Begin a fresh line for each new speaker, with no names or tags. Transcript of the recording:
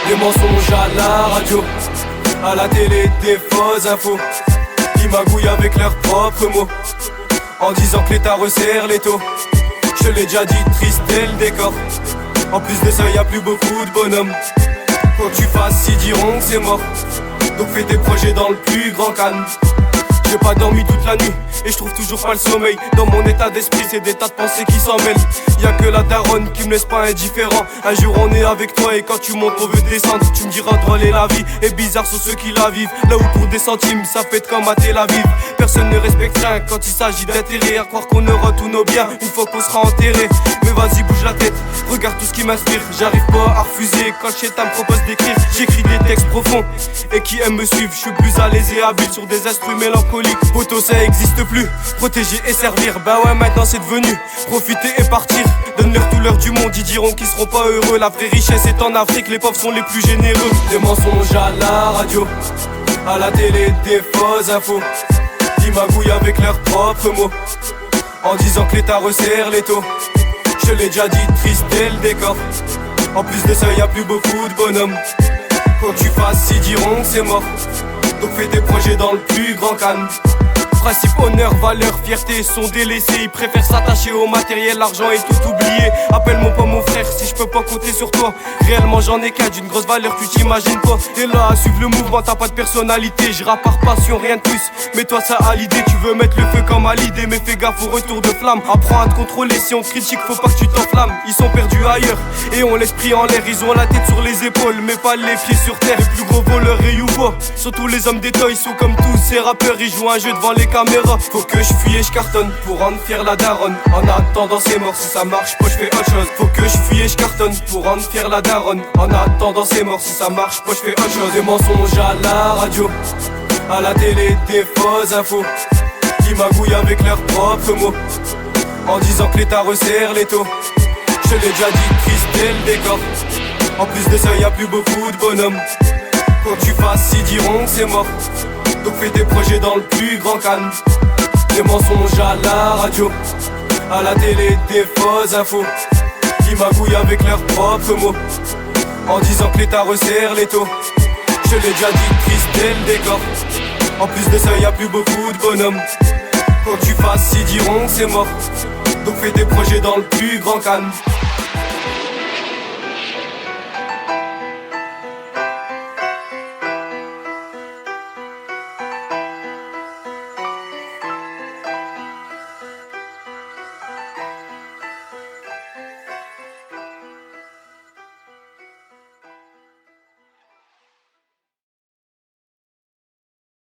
Des mensonges à la radio, à la télé des fausses infos, qui magouillent avec leurs propres mots, en disant que l'État resserre les taux. Je l'ai déjà dit, triste est le décor. En plus de ça y'a plus beaucoup de bonhommes. Quand tu fasses, ils diront que c'est mort. Donc fais tes projets dans le plus grand calme. J'ai pas dormi toute la nuit et je trouve toujours pas le sommeil. Dans mon état d'esprit c'est des tas de pensées qui s'en mêlent. Y'a que la daronne qui me laisse pas indifférent. Un jour on est avec toi et quand tu montes on veut descendre. Tu me diras drôle et la vie est bizarre sur ceux qui la vivent. Là où pour des centimes ça pète comme à Tel Aviv. Personne ne respecte rien quand il s'agit d'intérêt. À croire qu'on aura tous nos biens une fois qu'on sera enterré. Mais vas-y bouge la tête, regarde tout ce qui m'inspire. J'arrive pas à refuser quand Chétan me propose d'écrire. J'écris des textes profonds et qui aiment me suivre. Je suis plus à l'aise et habile sur des instruments mélancoliques. Poto ça existe plus, protéger et servir. Bah ouais maintenant c'est devenu profiter et partir. Donne-leur tout l'heure du monde, ils diront qu'ils seront pas heureux. La vraie richesse est en Afrique, les pauvres sont les plus généreux. Des mensonges à la radio, à la télé des fausses infos, qui magouillent avec leurs propres mots, en disant que l'État resserre les taux. Je l'ai déjà dit, triste est le décor. En plus de ça y'a plus beaucoup de bonhommes. Quand tu fasses, ils diront que c'est mort. Donc fais tes projets dans le plus grand calme. Principe, honneur, valeur, fierté sont délaissés. Ils préfèrent s'attacher au matériel, l'argent et tout oublier. Appelle-moi pas mon frère si je peux pas compter sur toi. Réellement j'en ai qu'un d'une grosse valeur, tu t'imagines pas. T'es là à suivre le mouvement, t'as pas de personnalité. Je rappe par passion, rien de plus. Mais toi ça a l'idée, tu veux mettre le feu comme à l'idée. Mais fais gaffe au retour de flamme. Apprends à te contrôler, si on te critique faut pas que tu t'enflammes. Ils sont perdus ailleurs et ont l'esprit en l'air. Ils ont la tête sur les épaules mais pas les pieds sur terre. Les plus gros voleurs et youvo, surtout les hommes d'État. Ils sont comme tous ces rappeurs, ils jouent un jeu devant les caméras. Faut que je fuis et je cartonne pour rendre fier la daronne. En attendant c'est mort, si ça marche pas je fais autre chose. Faut que je fuis et je cartonne pour rendre fier la daronne. En attendant c'est mort, si ça marche pas je fais autre chose. Des mensonges à la radio, à la télé des fausses infos, qui magouillent avec leurs propres mots, en disant que l'État resserre les taux. Je l'ai déjà dit, triste est le décor. En plus de ça y'a plus beaucoup de bonhommes. Quand tu fasses, ils diront que c'est mort. Donc fais tes projets dans le plus grand calme. Des mensonges à la radio, à la télé des fausses infos, qui magouillent avec leurs propres mots, en disant que l'État resserre les taux. Je l'ai déjà dit, triste est le décor. En plus de ça y'a plus beaucoup de bonhommes. Quand tu fasses, ils diront que c'est mort. Donc fais tes projets dans le plus grand calme.